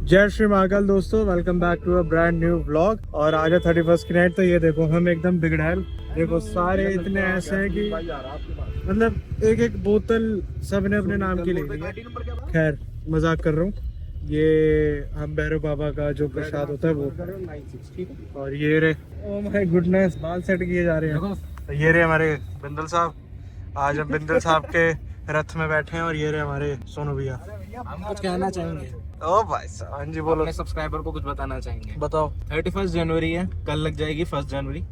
जय श्री महाकाल दोस्तों, welcome back to a brand new vlog. और आज है 31st की नाइट। तो ये देखो हम एकदम बिगड़ैल, देखो सारे इतने ऐसे हैं कि मतलब एक एक बोतल सबने अपने नाम की ले ली है। खैर मजाक कर रहा हूँ। ये हम भैरव बाबा का जो प्रसाद होता है वो, और ये रे ओ माय गुडनेस बाल सेट किए जा रहे हैं। तो ये रे हमारे बिंदल साहब, आज हम बिंदल साहब के रथ में बैठे हैं। और ये रे हमारे सोनू भैया। हम कुछ कहना चाहेंगे। ओ भाई साहब, हाँ जी बोलो। अपने सब्सक्राइबर को कुछ बताना चाहेंगे। बताओ। 31 जनवरी है, कल लग जाएगी 1 जनवरी।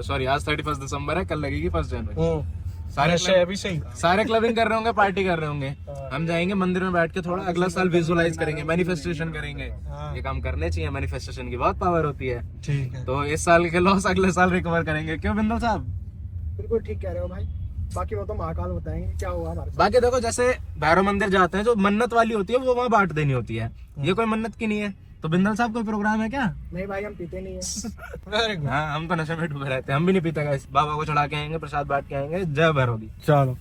सॉरी, आज 31 दिसंबर है, कल लगेगी 1 जनवरी। सारे क्लबिंग कर रहे होंगे, पार्टी कर रहे होंगे। हम जाएंगे मंदिर में बैठ के थोड़ा अगला साल विजुअलाइज करेंगे, मैनिफेस्टेशन करेंगे। ये काम करने चाहिए, मैनिफेस्टेशन की बहुत पावर होती है। ठीक है। तो इस साल के लॉस अगले साल रिकवर करेंगे। क्यों बिंदल साहब? बिल्कुल ठीक कह रहे हो भाई। बाकी वो तो महाकाल बताएंगे क्या हुआ हमारे। बाकी देखो, जैसे भैरव मंदिर जाते हैं, जो मन्नत वाली होती है वो वहाँ बांट देनी होती है। ये कोई मन्नत की नहीं है। तो बिंदल साहब कोई प्रोग्राम है क्या? नहीं भाई, हम पीते नहीं है। हाँ, हम तो नशे में डूबे रहते हैं। हम भी नहीं पीते गाइस। बाबा को चढ़ा के आएंगे, प्रसाद बांट के आएंगे। जय भैरव दी। चलो,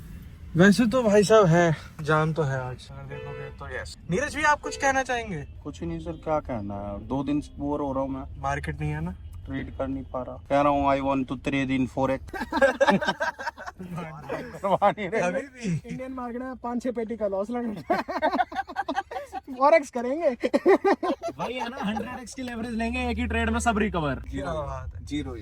वैसे तो भाई साहब है, जाम तो है आज देखोगे तो। यस नीरज भी, आप कुछ कहना चाहेंगे? कुछ नहीं सर, क्या कहना है, 2 दिन से बोर हो रहा हूँ मैं। मार्केट नहीं है ना, ट्रेड कर नहीं पा रहा। कह रहा हूँ I want to trade in forex. अभी भी इंडियन मार्केट में 5-6 पेटी का लॉस लगना। फॉरेक्स करेंगे। वही है ना, 100x की लेवरेज लेंगे एक ही ट्रेड में, सब रिकवर। जीरो।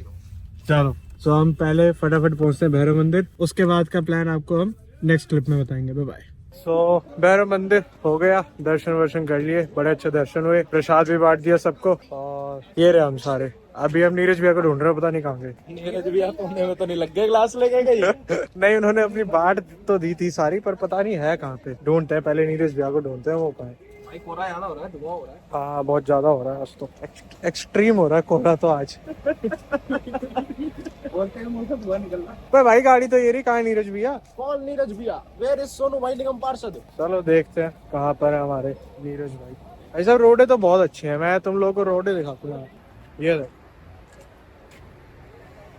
चलो, तो हम पहले फटाफट पहुंचते हैं भैरव मंदिर। उसके बाद का प्लान आपको हम नेक्स्ट क्लिप में बताएंगे। Bye bye. सो भैरव मंदिर हो गया, दर्शन वर्शन कर लिए, बड़े अच्छे दर्शन हुए, प्रसाद भी बांट दिया सबको। और ये रहे हम सारे। अभी हम नीरज भैया को ढूंढ रहे हैं, पता नहीं कहाँ गए। नीरज भैया पुणे में तो नहीं लग गए, क्लास लेके गई। नहीं, उन्होंने अपनी बांट तो दी थी सारी, पर पता नहीं है कहाँ पे। ढूंढते हैं पहले, नीरज भैया को ढूंढते हैं, वो कहाँ है। भाई कोहरा ज्यादा हो रहा है, धुआं हो रहा है। हाँ, बहुत ज्यादा हो रहा है आज तो, एक्सट्रीम हो रहा है कोहरा तो आज। बोलते हैं मुंह से धुआं निकल रहा है। पर भाई गाड़ी तो ये रही, कहाँ है नीरज भैया? कौन नीरज भैया? वेयर इज सोनू भाई निगम पार्षद? चलो देखते हैं कहाँ पर है हमारे नीरज भाई। ऐसा रोडे तो बहुत अच्छी है, मैं तुम लोगों को रोडे दिखाता हूँ। ये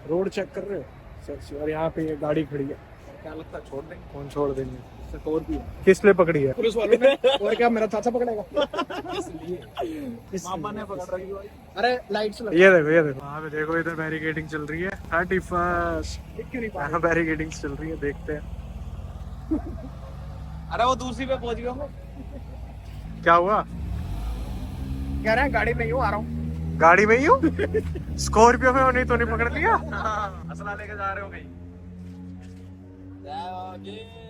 रोड चेक कर रहे हो, और यहाँ पे ये गाड़ी खड़ी है। क्या लगता है छोड़ देंगे? कौन छोड़ देंगे? और भी किस लिए पकड़ी है? पुलिस वालों ने। और क्या मेरा चाचा पकड़ेगा? मामा ने पकड़ रखी भाई। अरे लाइट्स लगा। ये देखो वहाँ पे देखो, इधर बैरिकेडिंग चल रही है। 31 यहाँ बैरिकेडिंग चल रही है, देखते हैं। अरे वो दूसरी पे पहुंच गया। क्या हुआ? कह रहे हैं गाड़ी में यूं आ रहा हूँ। गाड़ी में ही हूँ। स्कॉर्पियो में नहीं तो नहीं पकड़ लिया? असला लेके जा रहे हो कहीं?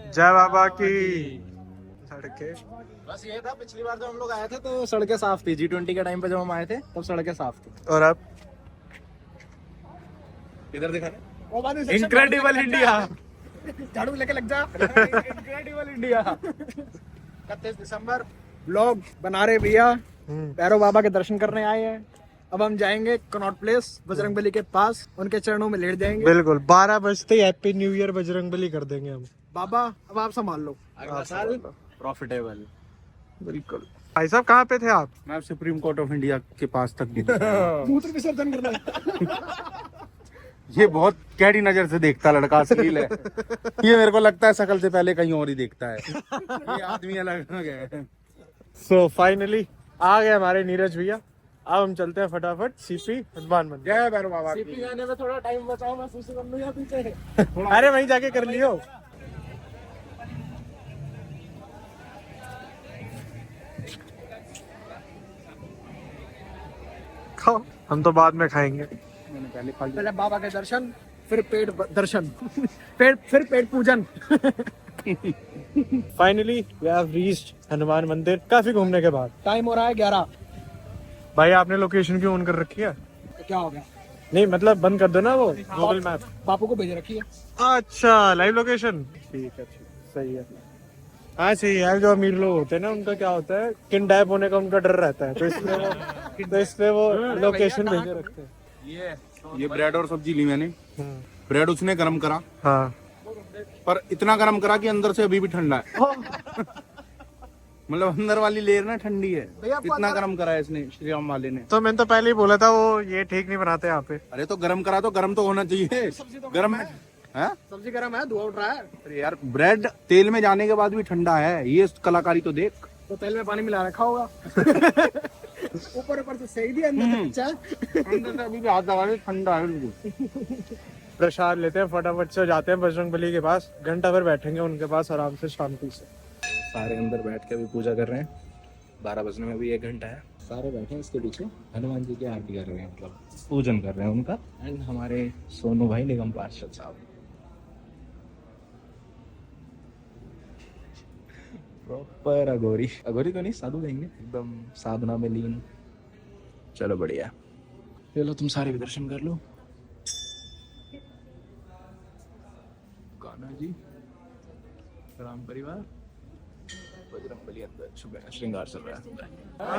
जय बाबा की। सड़के बस ये था, पिछली बार जब हम लोग आए थे तो सड़कें साफ थी। G20 के टाइम पे जब हम आए थे तब सड़कें साफ थी। और अब इधर दिखा रहे, वो बात इनक्रेडिबल इंडिया। झाड़ू लेके लग जा। Incredible India. 31 दिसंबर व्लॉग बना रहे भैया, भैरव बाबा के दर्शन करने आए हैं। अब हम जाएंगे कनॉट प्लेस, बजरंगबली के पास, उनके चरणों में लेट जाएंगे। बिल्कुल 12 बजते ही हैप्पी न्यू ईयर बजरंगबली कर देंगे हम। बाबा अब आप संभाल लो। अगला साल प्रॉफिटेबल। बिल्कुल। भाई साहब कहाँ पे थे आप? मैं सुप्रीम कोर्ट ऑफ इंडिया के पास तक गया। मूत्र विसर्जन करना है। ये बहुत कैडी नजर से देखता लड़का, अश्लील है। ये मेरे को लगता है शकल से पहले कहीं और ही देखता है। ये आदमी अलग है। सो फाइनली आ गए हमारे नीरज भैया। अब हम चलते हैं फटाफट सीपी हनुमान मंदिर। जय भैरव बाबा की। सीपी जाने में थोड़ा टाइम बचाओ, मैं सुशी कर लूं या पीछे? अरे वहीं जाके कर लियो। खाओ, हम तो बाद में खाएंगे। मैंने पहले खा लिया। पहले बाबा के दर्शन, फिर पेट दर्शन, फिर पेट पूजन। Finally we have reached Hanuman मंदिर, काफी घूमने के बाद। टाइम हो रहा है 11। भाई आपने लोकेशन क्यों ऑन कर रखी है? तो क्या हो गया? नहीं मतलब बंद कर दो ना वो गूगल मैप। बापू को भेज रखी है। अच्छा, लाइव लोकेशन। ठीक है, सही है। हाँ सही है। जो अमीर लोग होते हैं ना, उनका क्या होता है, किडनैप होने का उनका डर रहता है, तो इसलिए वो लोकेशन भेजे रखते हैं। ये ब्रेड और सब्जी ली मैंने। ब्रेड उसने गरम करा, हाँ, पर इतना गरम करा कि अंदर से अभी भी ठंडा है। मतलब अंदर वाली लेयर ना ठंडी है, भैया, आपको इतना अंदर- गर्म करा है इसने श्री राम वाले ने। तो मैंने तो पहले ही बोला था वो ये ठीक नहीं बनाते यहाँ पे। अरे तो गर्म करा तो गर्म तो होना चाहिए, सब्जी तो गर्म में है। सब्जी गर्म है, धुआं उठ रहा है। अरे यार ब्रेड तेल में जाने के बाद भी ठंडा है, ये कलाकारी तो देख। तो तेल में पानी मिला रखा होगा। ऊपर ऊपर से सही दिया, अंदर से कच्चा है। अंदर से अभी भी हाथ लगा ठंडा है बिल्कुल। प्रसाद लेते हैं, फटाफट से जाते हैं बजरंग बली के पास, घंटा भर बैठेंगे उनके पास आराम से शांति से। सारे अंदर बैठ के अभी पूजा कर रहे हैं, 12 बजने में भी 1 घंटा है। सारे बैठे हैं इसके पीछे, हनुमान जी की आरती कर रहे हैं, मतलब पूजन कर रहे हैं उनका। एंड हमारे सोनू भाई निगम पार्षद साहब प्रॉपर अघोरी तो नहीं, साधु देंगे, एकदम साधना में लीन। चलो बढ़िया, चलो तुम सारे भी दर्शन कर लो। कान्हा जी, राम परिवार, बजरंग बली अंदर शुभ श्रृंगार चल रहा है।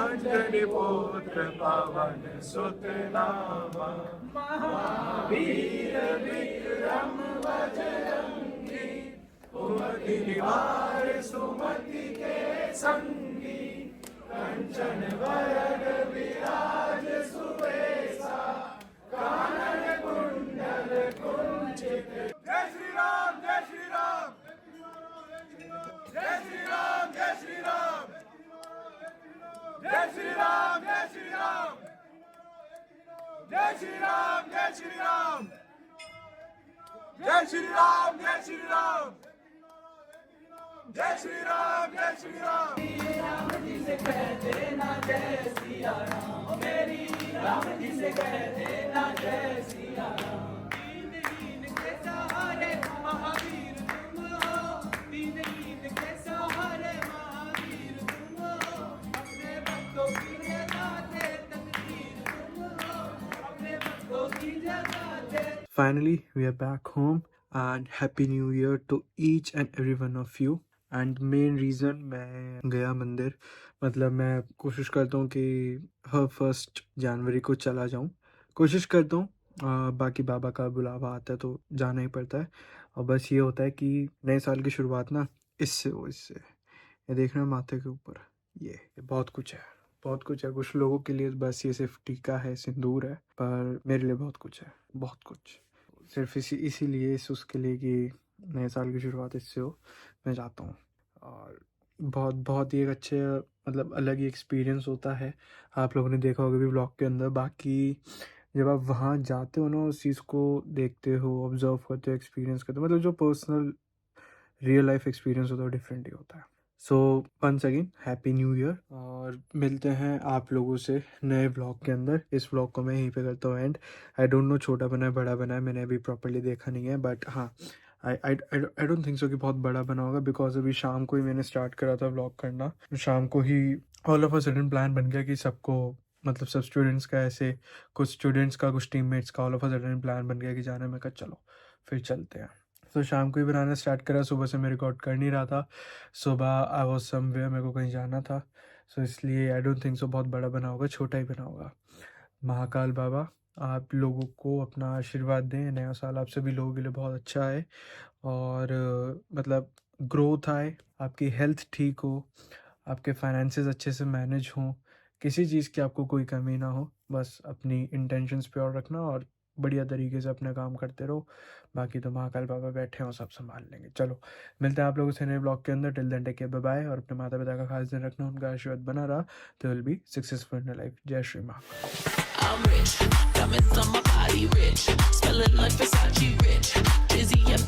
अंजनी पुत्र पवन सुत नामा, महावीर विक्रम बजरंगी, कुमति निवार सुमति के संगी, कंचन वरद विराज सुवेशा, कानन कुंडल कुंचित। जय श्री राम, जय श्री राम, जय श्री राम, जय श्री राम, जय श्री राम, जय श्री राम, जय श्री राम, जय श्री राम, जय श्री राम, जय श्री राम, जय श्री राम, जय श्री राम। राम जी से कह देना जय सिया राम, मेरी राम जी से कह देना जय सिया राम। दीन दीन के सहारे महावीर तुम हो, दीन दीन के सहारे महावीर तुम हो, अपने भक्तों की जगाते तकदीर तुम हो, अपने भक्तों की जगाते। Finally, we are back home and happy new year to each and every one of you. And main reason मैं गया मंदिर, मतलब मैं कोशिश करता हूँ कि हर 1 जनवरी को चला जाऊँ, कोशिश करता हूँ। बाकी बाबा का बुलावा आता है तो जाना ही पड़ता है। और बस ये होता है कि नए साल की शुरुआत ना इससे ये देख रहे हैं माथे के ऊपर, ये बहुत कुछ है, बहुत कुछ है। कुछ लोगों के लिए बस ये सिर्फ टीका है, सिंदूर है, पर मेरे लिए बहुत कुछ है, बहुत कुछ। सिर्फ इसीलिए उसके लिए कि नए साल की शुरुआत इससे हो, मैं जाता हूँ। और बहुत ही एक अच्छे, मतलब अलग ही एक्सपीरियंस होता है। आप लोगों ने देखा होगा भी ब्लॉग के अंदर। बाकी जब आप वहाँ जाते हो ना, उस चीज़ को देखते हो, ऑब्जर्व करते हो, एक्सपीरियंस करते हो, मतलब जो पर्सनल रियल लाइफ एक्सपीरियंस होता है वो डिफरेंट ही होता है। So once again happy new year, और मिलते हैं आप लोगों से नए ब्लॉग के अंदर। इस ब्लॉग को मैं यहीं पे करता हूँ एंड। आई डोंट नो छोटा बना है बड़ा बना है, मैंने अभी प्रॉपर्ली देखा नहीं है, बट हाँ आई डोंट थिंक सो कि बहुत बड़ा बना होगा, बिकॉज अभी शाम को ही मैंने स्टार्ट करा था व्लॉग करना। शाम को ही all of a sudden plan बन गया कि सबको, मतलब सब स्टूडेंट्स का, ऐसे कुछ स्टूडेंट्स का, कुछ टीममेट्स का all of a sudden plan बन गया कि जाने में, कहा चलो फिर चलते हैं। तो शाम को ही बनाना स्टार्ट करा, सुबह से मैं रिकॉर्ड कर नहीं रहा था। सुबह आई वॉज समवेयर, मेरे को कहीं जाना था, सो इसलिए आई डोंट थिंक सो बहुत बड़ा बना होगा, छोटा ही बना होगा। महाकाल बाबा आप लोगों को अपना आशीर्वाद दें, नया साल आप सभी लोगों के लिए बहुत अच्छा है, और मतलब ग्रोथ आए, आपकी हेल्थ ठीक हो, आपके फाइनेंसेस अच्छे से मैनेज हों, किसी चीज़ की आपको कोई कमी ना हो। बस अपनी इंटेंशंस प्योर रखना और बढ़िया तरीके से अपना काम करते रहो। बाकी तो महाकाल बाबा बैठे हो, सब संभाल लेंगे। चलो मिलते हैं आप लोगों से नए ब्लॉग के अंदर। Till then take care, bye bye. और अपने माता पिता का खास ध्यान रखना, उनका आशीर्वाद बना रहा तो will be successful in life. जय Shri Mahakal. I'm rich, diamonds on my body rich, smelling like Versace rich, Dizzy and